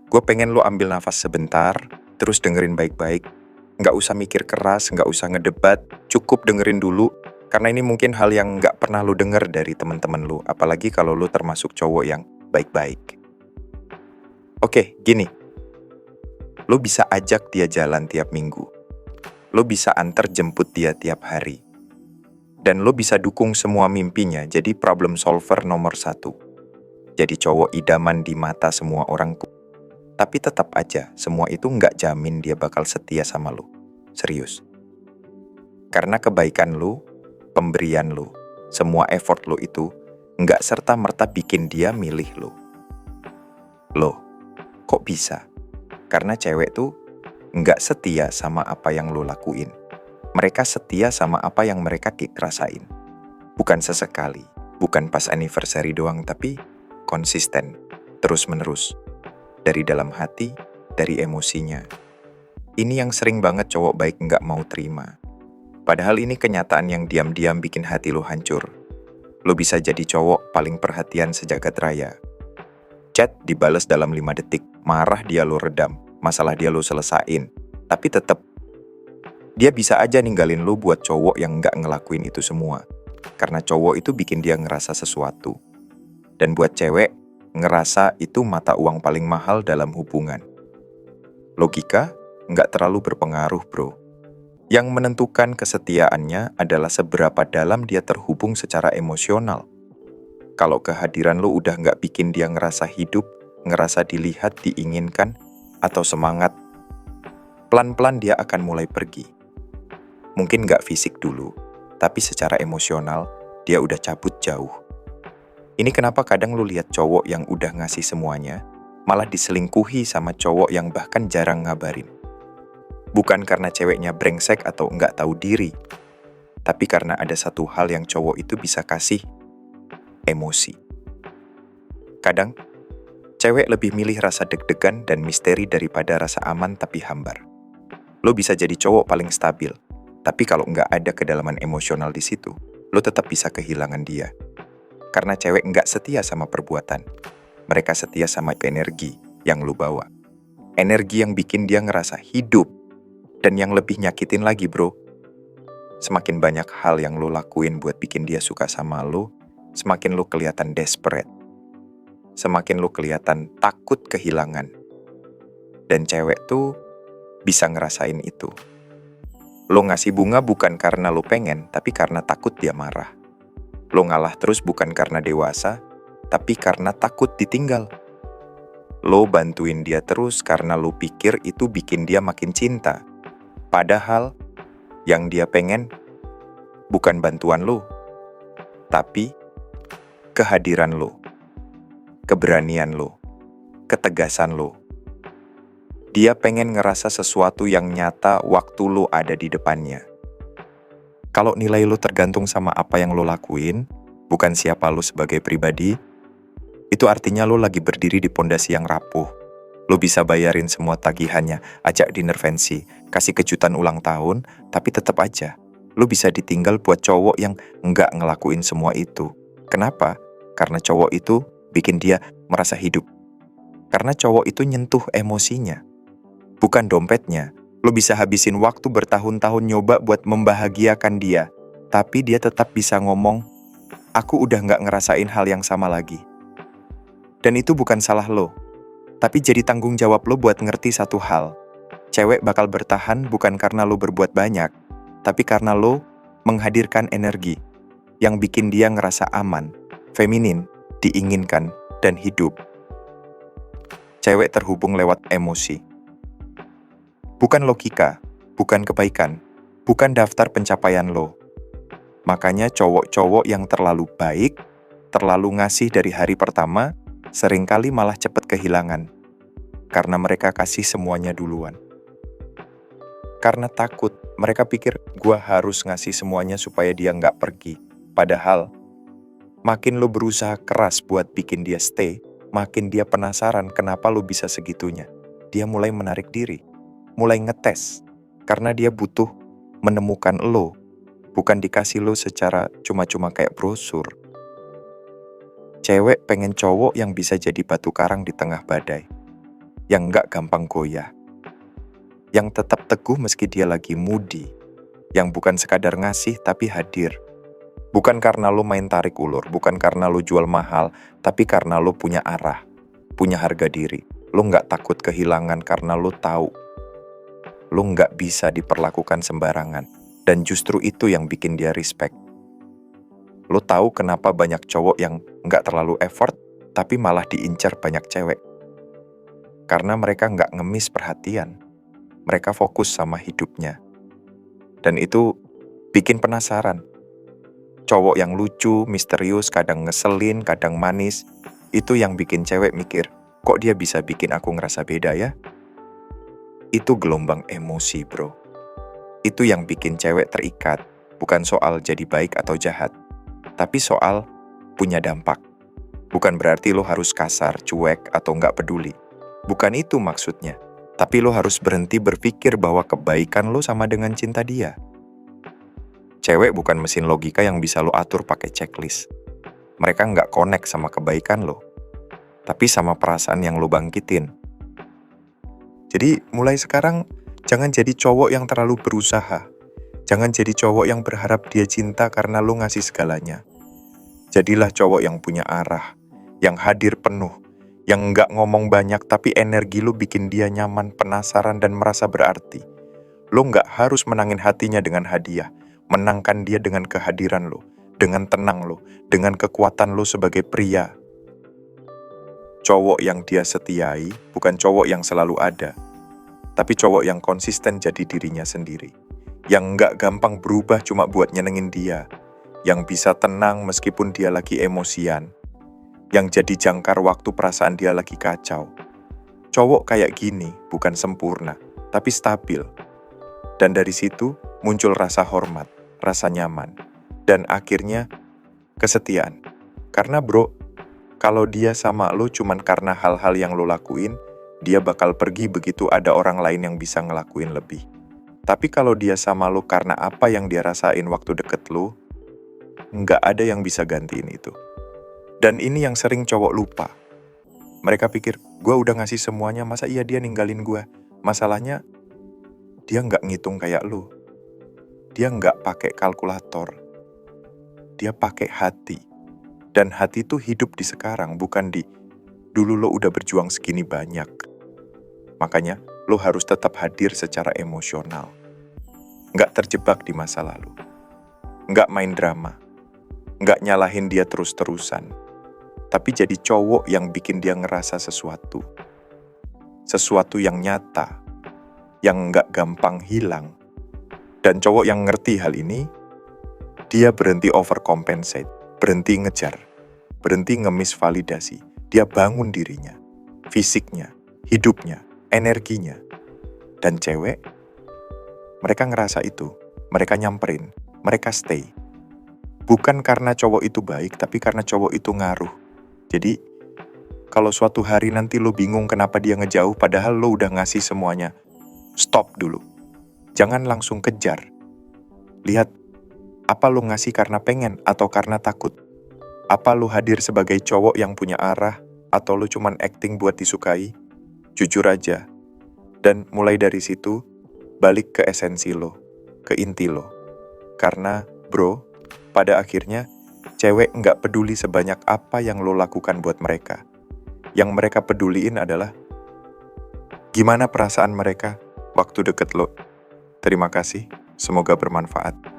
Gue pengen lo ambil nafas sebentar, terus dengerin baik-baik. Nggak usah mikir keras, nggak usah ngedebat, cukup dengerin dulu. Karena ini mungkin hal yang nggak pernah lo denger dari teman-teman lo, apalagi kalau lo termasuk cowok yang baik-baik. Oke, gini. Lo bisa ajak dia jalan tiap minggu. Lo bisa antar jemput dia tiap hari. Dan lo bisa dukung semua mimpinya jadi problem solver nomor 1. Jadi cowok idaman di mata semua orang. Tapi tetap aja, semua itu nggak jamin dia bakal setia sama lo. Serius. Karena kebaikan lo, pemberian lo, semua effort lo itu nggak serta-merta bikin dia milih lo. Loh, kok bisa? Karena cewek tuh nggak setia sama apa yang lo lakuin. Mereka setia sama apa yang mereka rasain. Bukan sesekali, bukan pas anniversary doang, tapi konsisten, terus-menerus. Dari dalam hati, dari emosinya. Ini yang sering banget cowok baik nggak mau terima. Padahal ini kenyataan yang diam-diam bikin hati lo hancur. Lo bisa jadi cowok paling perhatian sejagat raya. Chat dibales dalam 5 detik, marah dia lo redam, masalah dia lo selesain. Tapi tetep, dia bisa aja ninggalin lo buat cowok yang nggak ngelakuin itu semua. Karena cowok itu bikin dia ngerasa sesuatu. Dan buat cewek, ngerasa itu mata uang paling mahal dalam hubungan. Logika nggak terlalu berpengaruh, bro. Yang menentukan kesetiaannya adalah seberapa dalam dia terhubung secara emosional. Kalau kehadiran lo udah nggak bikin dia ngerasa hidup, ngerasa dilihat, diinginkan, atau semangat, pelan-pelan dia akan mulai pergi. Mungkin nggak fisik dulu, tapi secara emosional, dia udah cabut jauh. Ini kenapa kadang lu lihat cowok yang udah ngasih semuanya, malah diselingkuhi sama cowok yang bahkan jarang ngabarin. Bukan karena ceweknya brengsek atau nggak tahu diri, tapi karena ada satu hal yang cowok itu bisa kasih, emosi. Kadang, cewek lebih milih rasa deg-degan dan misteri daripada rasa aman tapi hambar. Lo bisa jadi cowok paling stabil, tapi kalau nggak ada kedalaman emosional di situ, lo tetap bisa kehilangan dia. Karena cewek nggak setia sama perbuatan. Mereka setia sama energi yang lu bawa. Energi yang bikin dia ngerasa hidup. Dan yang lebih nyakitin lagi, bro. Semakin banyak hal yang lu lakuin buat bikin dia suka sama lu, semakin lu kelihatan desperate. Semakin lu kelihatan takut kehilangan. Dan cewek tuh bisa ngerasain itu. Lu ngasih bunga bukan karena lu pengen, tapi karena takut dia marah. Lo ngalah terus bukan karena dewasa, tapi karena takut ditinggal. Lo bantuin dia terus karena lo pikir itu bikin dia makin cinta. Padahal, yang dia pengen bukan bantuan lo, tapi kehadiran lo, keberanian lo, ketegasan lo. Dia pengen ngerasa sesuatu yang nyata waktu lo ada di depannya. Kalau nilai lo tergantung sama apa yang lo lakuin, bukan siapa lo sebagai pribadi, itu artinya lo lagi berdiri di pondasi yang rapuh. Lo bisa bayarin semua tagihannya, ajak dinner fancy, kasih kejutan ulang tahun, tapi tetap aja, lo bisa ditinggal buat cowok yang nggak ngelakuin semua itu. Kenapa? Karena cowok itu bikin dia merasa hidup. Karena cowok itu nyentuh emosinya, bukan dompetnya. Lo bisa habisin waktu bertahun-tahun nyoba buat membahagiakan dia, tapi dia tetap bisa ngomong, aku udah nggak ngerasain hal yang sama lagi. Dan itu bukan salah lo, tapi jadi tanggung jawab lo buat ngerti satu hal. Cewek bakal bertahan bukan karena lo berbuat banyak, tapi karena lo menghadirkan energi yang bikin dia ngerasa aman, feminin, diinginkan, dan hidup. Cewek terhubung lewat emosi. Bukan logika, bukan kebaikan, bukan daftar pencapaian lo. Makanya cowok-cowok yang terlalu baik, terlalu ngasih dari hari pertama, seringkali malah cepet kehilangan. Karena mereka kasih semuanya duluan. Karena takut, mereka pikir gua harus ngasih semuanya supaya dia nggak pergi. Padahal, makin lo berusaha keras buat bikin dia stay, makin dia penasaran kenapa lo bisa segitunya. Dia mulai menarik diri. Mulai ngetes, karena dia butuh menemukan lo, bukan dikasih lo secara cuma-cuma kayak brosur. Cewek pengen cowok yang bisa jadi batu karang di tengah badai. yang nggak gampang goyah, yang tetap teguh meski dia lagi moody, yang bukan sekadar ngasih tapi hadir. Bukan karena lo main tarik ulur, bukan karena lo jual mahal, tapi karena lo punya arah, punya harga diri. Lo nggak takut kehilangan karena lo tahu lo nggak bisa diperlakukan sembarangan. Dan justru itu yang bikin dia respect. Lo tahu kenapa banyak cowok yang nggak terlalu effort, tapi malah diincar banyak cewek. Karena mereka nggak ngemis perhatian. Mereka fokus sama hidupnya. Dan itu bikin penasaran. Cowok yang lucu, misterius, kadang ngeselin, kadang manis, itu yang bikin cewek mikir, kok dia bisa bikin aku ngerasa beda ya? Itu gelombang emosi, bro. Itu yang bikin cewek terikat, bukan soal jadi baik atau jahat, tapi soal punya dampak. Bukan berarti lo harus kasar, cuek, atau nggak peduli. Bukan itu maksudnya. Tapi lo harus berhenti berpikir bahwa kebaikan lo sama dengan cinta dia. Cewek bukan mesin logika yang bisa lo atur pakai checklist. Mereka nggak connect sama kebaikan lo, tapi sama perasaan yang lo bangkitin. Jadi mulai sekarang, jangan jadi cowok yang terlalu berusaha. Jangan jadi cowok yang berharap dia cinta karena lo ngasih segalanya. Jadilah cowok yang punya arah, yang hadir penuh, yang nggak ngomong banyak tapi energi lo bikin dia nyaman, penasaran, dan merasa berarti. Lo nggak harus menangin hatinya dengan hadiah. Menangkan dia dengan kehadiran lo, dengan tenang lo, dengan kekuatan lo sebagai pria. Cowok yang dia setiai bukan cowok yang selalu ada, tapi cowok yang konsisten jadi dirinya sendiri. Yang nggak gampang berubah cuma buat nyenengin dia. Yang bisa tenang meskipun dia lagi emosian. Yang jadi jangkar waktu perasaan dia lagi kacau. Cowok kayak gini bukan sempurna, tapi stabil. Dan dari situ muncul rasa hormat, rasa nyaman, dan akhirnya kesetiaan. Karena bro, kalau dia sama lo cuman karena hal-hal yang lo lakuin, dia bakal pergi begitu ada orang lain yang bisa ngelakuin lebih. Tapi kalau dia sama lo karena apa yang dia rasain waktu deket lo, nggak ada yang bisa gantiin itu. Dan ini yang sering cowok lupa. Mereka pikir, gue udah ngasih semuanya, masa iya dia ninggalin gue? Masalahnya, dia nggak ngitung kayak lo. Dia nggak pakai kalkulator. Dia pakai hati. Dan hati itu hidup di sekarang, bukan di dulu lo udah berjuang segini banyak. Makanya, lo harus tetap hadir secara emosional. Nggak terjebak di masa lalu. Nggak main drama. Nggak nyalahin dia terus-terusan. Tapi jadi cowok yang bikin dia ngerasa sesuatu. Sesuatu yang nyata. Yang nggak gampang hilang. Dan cowok yang ngerti hal ini, dia berhenti overcompensate, berhenti ngejar, berhenti ngemis validasi. Dia bangun dirinya, fisiknya, hidupnya, energinya. Dan cewek, mereka ngerasa itu, mereka nyamperin, mereka stay. Bukan karena cowok itu baik, tapi karena cowok itu ngaruh. Jadi, kalau suatu hari nanti lo bingung kenapa dia ngejauh, padahal lo udah ngasih semuanya, stop dulu. Jangan langsung kejar. Lihat, apa lo ngasih karena pengen atau karena takut? Apa lo hadir sebagai cowok yang punya arah atau lo cuman acting buat disukai? Jujur aja. Dan mulai dari situ, balik ke esensi lo, ke inti lo. Karena, bro, pada akhirnya, cewek nggak peduli sebanyak apa yang lo lakukan buat mereka. Yang mereka peduliin adalah gimana perasaan mereka waktu deket lo. Terima kasih, semoga bermanfaat.